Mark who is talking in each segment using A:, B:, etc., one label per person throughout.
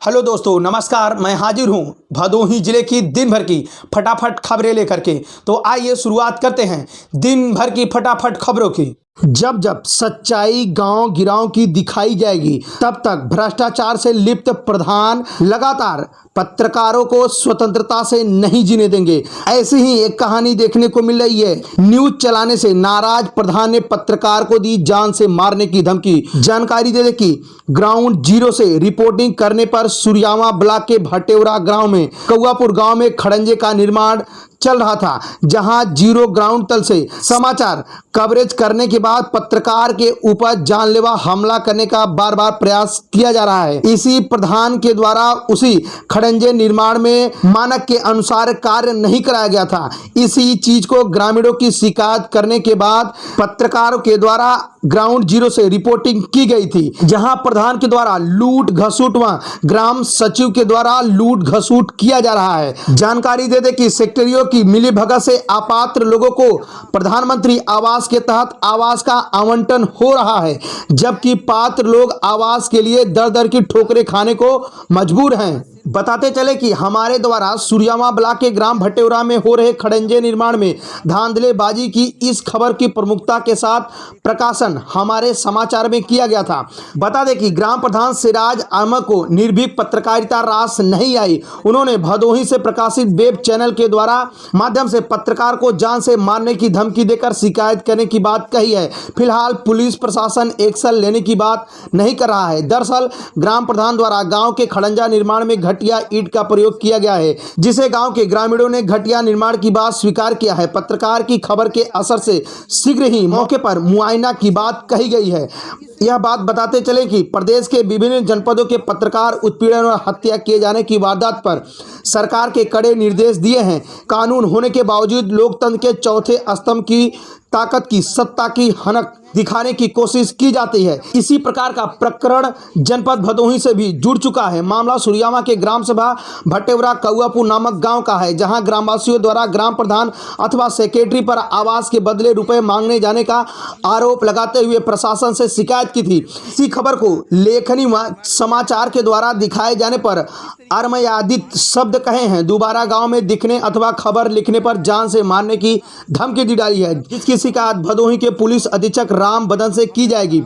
A: Hello दोस्तों, नमस्कार। मैं हाजिर हूं भदोही जिले की दिन भर की फटाफट खबरें लेकर के। तो आइए शुरुआत करते हैं दिन भर की फटाफट खबरों की। जब जब सच्चाई गांव गिरांव की दिखाई जाएगी, तब तक भ्रष्टाचार से लिप्त प्रधान लगातार पत्रकारों को स्वतंत्रता से नहीं जीने देंगे। ऐसी ही एक कहानी देखने को मिल रही है। न्यूज चलाने से नाराज प्रधान ने पत्रकार को दी जान से मारने की धमकी। जानकारी दे दे कि ग्राउंड जीरो से रिपोर्टिंग करने पर सुरयामा ब्लॉक के भटेवरा गांव में कौआपुर गांव में खड़ंजे का निर्माण चल रहा था, जहां जीरो ग्राउंड तल से समाचार कवरेज करने के बाद पत्रकार के ऊपर जानलेवा हमला करने का बार बार प्रयास किया जा रहा है। इसी प्रधान के द्वारा उसी खड़ंजे निर्माण में मानक के अनुसार कार्य नहीं कराया गया था। इसी चीज को ग्रामीणों की शिकायत करने के बाद पत्रकारों के द्वारा ग्राउंड जीरो से रिपोर्टिंग की गई थी, जहां प्रधान के द्वारा लूट घसूट व ग्राम सचिव के द्वारा लूट घसूट किया जा रहा है। जानकारी दे दे कि सेक्रेटरियों की मिलीभगत से अपात्र लोगों को प्रधानमंत्री आवास के तहत आवास का आवंटन हो रहा है, जबकि पात्र लोग आवास के लिए दर दर की ठोकरें खाने को मजबूर हैं। बताते चले कि हमारे द्वारा सुरयामा ब्लॉक के ग्राम भटेवरा में हो रहे खड़ंजे निर्माण में धांधलेबाजी की इस खबर की प्रमुखता के साथ प्रकाशन हमारे समाचार में किया गया था। बता दें कि ग्राम प्रधान सिराज अहमद को निर्भीक पत्रकारिता रास नहीं आई। उन्होंने भदोही से प्रकाशित वेब चैनल के द्वारा माध्यम से पत्रकार को जान से मारने की धमकी देकर शिकायत करने की बात कही है। फिलहाल पुलिस प्रशासन एक्शन लेने की बात नहीं कर रहा है। दरअसल ग्राम प्रधान द्वारा गाँव के खड़ंजा निर्माण में घटिया ईंट का प्रयोग किया गया है, जिसे गांव के ग्रामीणों ने घटिया निर्माण की बात स्वीकार किया है। पत्रकार की खबर के असर से शीघ्र ही मौके पर मुआयना की बात कही गई है। यह बात बताते चले कि प्रदेश के विभिन्न जनपदों के पत्रकार उत्पीड़न और हत्या किए जाने की वारदात पर सरकार के कड़े निर्देश दिए हैं। कानून होने के बावजूद लोकतंत्र के चौथे स्तंभ की ताकत की सत्ता की हनक दिखाने की कोशिश की जाती है। इसी प्रकार का प्रकरण जनपद भदोही से भी जुड़ चुका है। मामला सुरयामा के ग्राम सभा भटेवरा कौआपुर नामक गांव का है, जहां ग्रामवासियों द्वारा ग्राम प्रधान अथवा सेक्रेटरी पर आवास के बदले रुपए मांगने जाने का आरोप लगाते हुए प्रशासन से शिकायत की थी। इसी खबर को लेखनी व समाचार के द्वारा दिखाए जाने पर अमर्यादित शब्द कहे हैं, दोबारा गांव में दिखने अथवा खबर लिखने पर जान से मारने की धमकी दी डाली है, जिसकी शिकायत भदोही के पुलिस अधीक्षक राम बदन से की जाएगी।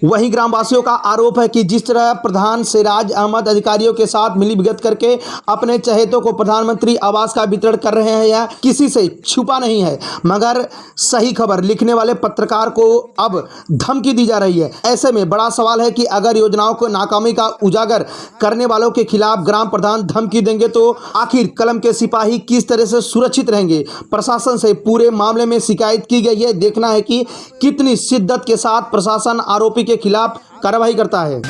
A: वहीं ग्रामवासियों का आरोप है कि जिस तरह प्रधान सिराज अहमद अधिकारियों के साथ मिलीभगत करके अपने चहेतों को प्रधानमंत्री आवास का वितरण कर रहे हैं, यह किसी से छुपा नहीं है, मगर सही खबर लिखने वाले पत्रकार को अब धमकी दी जा रही है। ऐसे में बड़ा सवाल है कि अगर योजनाओं को नाकामी का उजागर करने वालों के खिलाफ ग्राम प्रधान धमकी देंगे तो आखिर कलम के सिपाही किस तरह से सुरक्षित रहेंगे। प्रशासन से पूरे मामले में शिकायत की गई है। देखना है कि कितनी शिद्दत के साथ प्रशासन आरोपी के खिलाफ कार्रवाई करता है।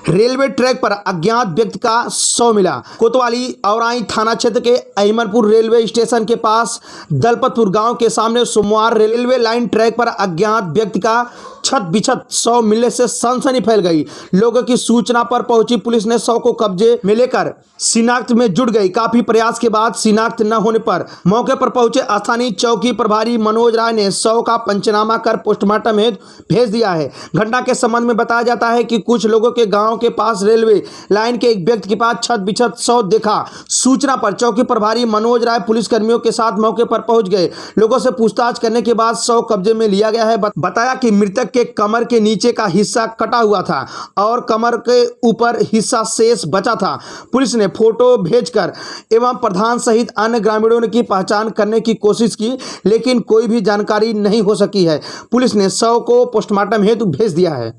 A: रेलवे ट्रैक पर अज्ञात व्यक्ति का शव मिला। कोतवाली औराई थाना क्षेत्र के अहिमनपुर रेलवे स्टेशन के पास दलपतपुर गांव के सामने सोमवार रेलवे लाइन ट्रैक पर अज्ञात व्यक्ति का छत बिछत शव मिलने से सनसनी फैल गई। लोगों की सूचना पर पहुंची पुलिस ने शव को कब्जे में लेकर शिनाख्त में जुट गई। काफी प्रयास के बाद शिनाख्त न होने पर मौके पर पहुंचे स्थानीय चौकी प्रभारी मनोज राय ने शव का पंचनामा कर पोस्टमार्टम हेतु भेज दिया है। घटना के संबंध में बताया जाता है कि कुछ लोगों के गांव के पास रेलवे लाइन के एक व्यक्ति के पास छत बिछत शव देखा। सूचना पर चौकी प्रभारी मनोज राय पुलिसकर्मियों के साथ मौके पर पहुंच गए। लोगों से पूछताछ करने के बाद शव कब्जे में लिया गया है। बताया कि मृतक के कमर के नीचे का हिस्सा कटा हुआ था और कमर के ऊपर हिस्सा शेष बचा था। पुलिस ने फोटो भेजकर एवं प्रधान सहित अन्य ग्रामीणों की पहचान करने की कोशिश की, लेकिन कोई भी जानकारी नहीं हो सकी है। पुलिस ने शव को पोस्टमार्टम हेतु भेज दिया है।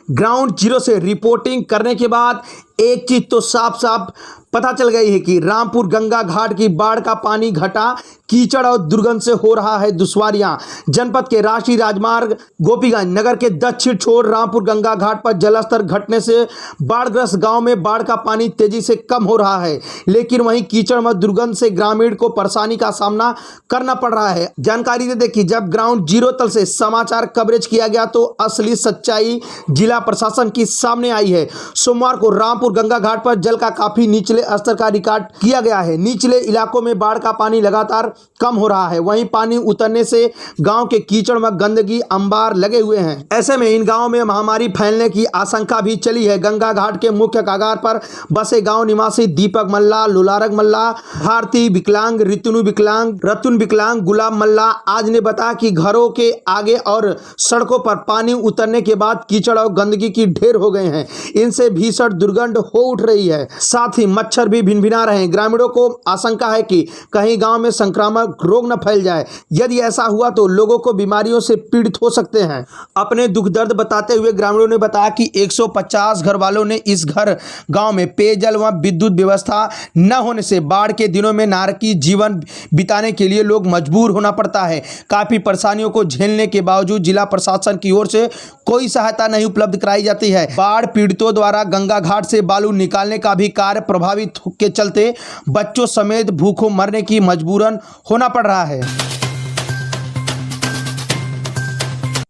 A: ग्राउंड जीरो से रिपोर्टिंग करने के बाद एक चीज तो साफ साफ पता चल गई है कि रामपुर गंगा घाट की बाढ़ का पानी घटा कीचड़ और दुर्गंध से हो रहा है दुश्वारियां। जनपद के राष्ट्रीय राजमार्ग गोपीगंज नगर के दक्षिण छोर रामपुर गंगा घाट पर जलस्तर घटने से बाढ़ग्रस्त गांव में बाढ़ का पानी तेजी से कम हो रहा है, लेकिन वहीं कीचड़ व दुर्गंध से ग्रामीण को परेशानी का सामना करना पड़ रहा है। जानकारी दे कि जब ग्राउंड जीरो तल से समाचार कवरेज किया गया तो असली सच्चाई जिला प्रशासन की सामने आई है। सोमवार को रामपुर गंगा घाट पर जल का काफी निचले स्तर का रिकॉर्ड किया गया है। निचले इलाकों में बाढ़ का पानी लगातार कम हो रहा है। वहीं पानी उतरने से गांव के कीचड़ में गंदगी अंबार लगे हुए हैं। ऐसे में इन गांवों में महामारी फैलने की आशंका भी चली है। गंगा घाट के मुख्य कगार पर बसे गांव निवासी दीपक मल्ला, लुलारग मल्ला, भारती विकलांग, रतुन विकलांग, गुलाब मल्ला आज ने बताया कि घरों के आगे और सड़कों पर पानी उतरने के बाद कीचड़ और गंदगी की ढेर हो गए हैं। इनसे भीषण दुर्गंध हो उठ रही है, साथ ही मच्छर भी भिनभिना रहे हैं। ग्रामीणों को आशंका है कि कहीं गांव में संक्रामक रोग न फैल जाए। यदि ऐसा हुआ तो लोगों को बीमारियों से पीड़ित हो सकते हैं। अपने दुख दर्द बताते हुए ग्रामीणों ने बताया कि 150 घर वालों ने इस गांव में पेयजल व विद्युत व्यवस्था न होने से बाढ़ के दिनों में नारकी जीवन बिताने के लिए लोग मजबूर होना पड़ता है। काफी परेशानियों को झेलने के बावजूद जिला प्रशासन की ओर से कोई सहायता नहीं उपलब्ध कराई जाती है। बाढ़ पीड़ितों द्वारा गंगा घाट से बालू निकालने का भी कार्य प्रभावित के चलते बच्चों समेत भूखों मरने की मजबूरन होना पड़ रहा है।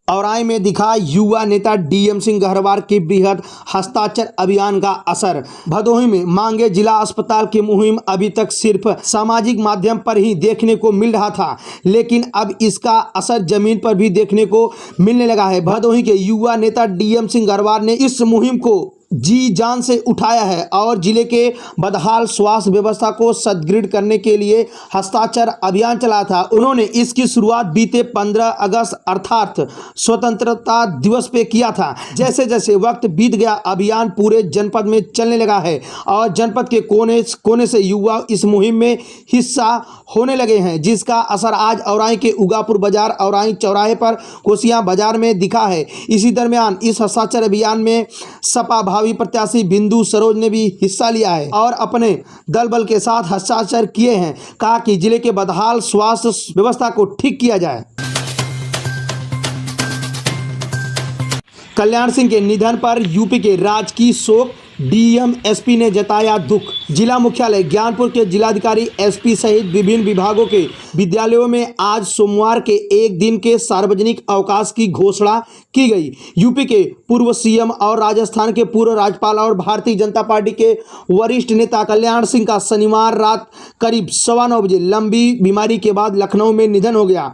A: औराई में दिखा युवा नेता डीएम सिंह गहरवार के बृहद हस्ताक्षर अभियान का असर। भदोही में मांगे जिला अस्पताल की मुहिम अभी तक सिर्फ सामाजिक माध्यम पर ही देखने को मिल रहा था, लेकिन अब इसका असर जमीन पर भी देखने को मिलने लगा है। भदोही के युवा नेता डीएम सिंह गहरवार ने इस मुहिम को जी जान से उठाया है और जिले के बदहाल स्वास्थ्य व्यवस्था को सुदृढ़ करने के लिए हस्ताक्षर अभियान चलाया था। उन्होंने इसकी शुरुआत बीते 15 अगस्त अर्थात स्वतंत्रता दिवस पे किया था। जैसे जैसे वक्त बीत गया अभियान पूरे जनपद में चलने लगा है और जनपद के कोने कोने से युवा इस मुहिम में हिस्सा होने लगे हैं, जिसका असर आज औराई के उगापुर बाजार, औराई चौराहे पर कोसिया बाजार में दिखा है। इसी दरमियान इस हस्ताक्षर अभियान में सपा भावी प्रत्याशी बिंदु सरोज ने भी हिस्सा लिया है और अपने दल बल के साथ हस्ताक्षर किए हैं। कहा कि जिले के बदहाल स्वास्थ्य व्यवस्था को ठीक किया जाए। कल्याण सिंह के निधन पर यूपी के राजकीय शोक, डीएम एसपी ने जताया दुख। जिला मुख्यालय ज्ञानपुर के जिलाधिकारी एसपी सहित विभिन्न विभागों के विद्यालयों में आज सोमवार के एक दिन के सार्वजनिक अवकाश की घोषणा की गई। यूपी के पूर्व सीएम और राजस्थान के पूर्व राज्यपाल और भारतीय जनता पार्टी के वरिष्ठ नेता कल्याण सिंह का शनिवार रात करीब 9:15 बजे लंबी बीमारी के बाद लखनऊ में निधन हो गया।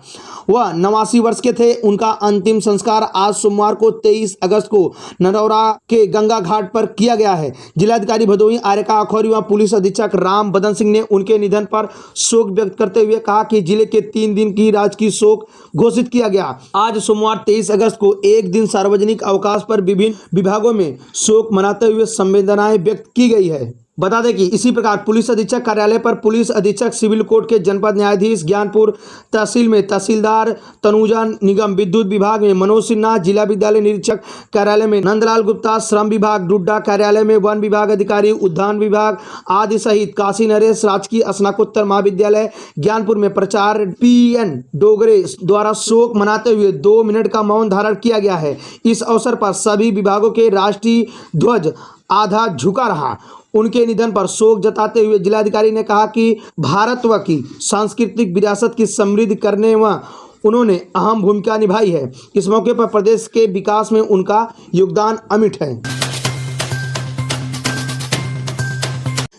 A: वह 89 वर्ष के थे। उनका अंतिम संस्कार आज सोमवार को 23 अगस्त को नरौरा के गंगा घाट पर किया गया है। जिलाधिकारी भदोही आर्यका अखौरी व पुलिस अधीक्षक राम बदन सिंह ने उनके निधन पर शोक व्यक्त करते हुए कहा कि जिले के 3 दिन की राजकीय शोक घोषित किया गया। आज सोमवार 23 अगस्त को एक दिन सार्वजनिक अवकाश पर विभिन्न विभागों में शोक मनाते हुए संवेदनाएं व्यक्त की गई है। बता दें कि इसी प्रकार पुलिस अधीक्षक कार्यालय पर पुलिस अधीक्षक सिविल कोर्ट के जनपद न्यायाधीश, ज्ञानपुर तहसील में तहसीलदार तनुजा, निगम विद्युत विभाग में मनोज सिन्हा, जिला विद्यालय निरीक्षक कार्यालय में नंदलाल गुप्ता, श्रम विभाग डुड्डा कार्यालय में वन विभाग अधिकारी, उद्यान विभाग आदि सहित काशी नरेश राजकीय स्नातकोत्तर महाविद्यालय ज्ञानपुर में प्राचार्य PN डोगरे द्वारा शोक मनाते हुए 2 मिनट का मौन धारण किया गया है। इस अवसर पर सभी विभागों के राष्ट्रीय ध्वज आधा झुका रहा। उनके निधन पर शोक जताते हुए जिलाधिकारी ने कहा कि भारतवर्ष की सांस्कृतिक विरासत की समृद्धि करने में उन्होंने अहम भूमिका निभाई है। इस मौके पर प्रदेश के विकास में उनका योगदान अमिट है।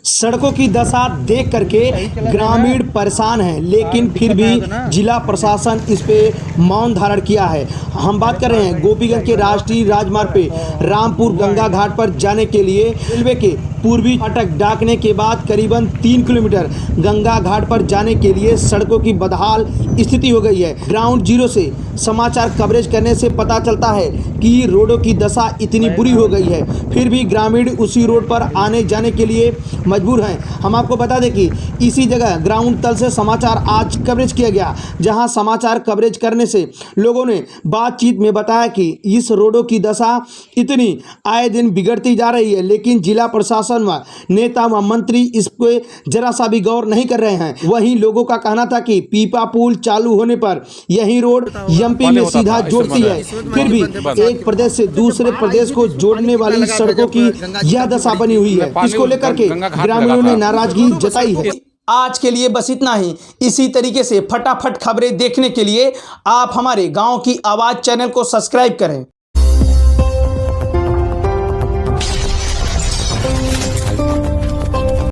A: सड़कों की दशा देख करके ग्रामीण परेशान हैं, लेकिन फिर भी जिला प्रशासन इस पे मौन धारण किया है। हम बात कर रहे हैं गोपीगंज के राष्ट्रीय राजमार्ग पे रामपुर गंगा घाट पर जाने के लिए रेलवे के पूर्वी फाटक डाकने के बाद करीबन 3 किलोमीटर गंगा घाट पर जाने के लिए सड़कों की बदहाल स्थिति हो गई है। ग्राउंड जीरो से समाचार कवरेज करने से पता चलता है कि रोडों की दशा इतनी बुरी हो गई है, फिर भी ग्रामीण उसी रोड पर आने जाने के लिए मजबूर हैं। हम आपको बता दें कि इसी जगह ग्राउंड तल से समाचार आज कवरेज किया गया, जहां समाचार कवरेज करने से लोगों ने बातचीत में बताया कि इस रोडों की दशा इतनी आए दिन बिगड़ती जा रही है, लेकिन जिला प्रशासन व नेता व मंत्री इस पे जरा सा भी गौर नहीं कर रहे हैं। वहीं लोगों का कहना था कि पीपा पुल चालू होने पर यही रोड एमपी में सीधा जोड़ती है, फिर भी एक प्रदेश से दूसरे प्रदेश को जोड़ने वाली सड़कों की यह दशा बनी हुई है। इसको लेकर के ग्रामीणों ने नाराजगी जताई है। आज के लिए बस इतना ही। इसी तरीके से फटाफट खबरें देखने के लिए आप हमारे गांव की आवाज चैनल को सब्सक्राइब करें।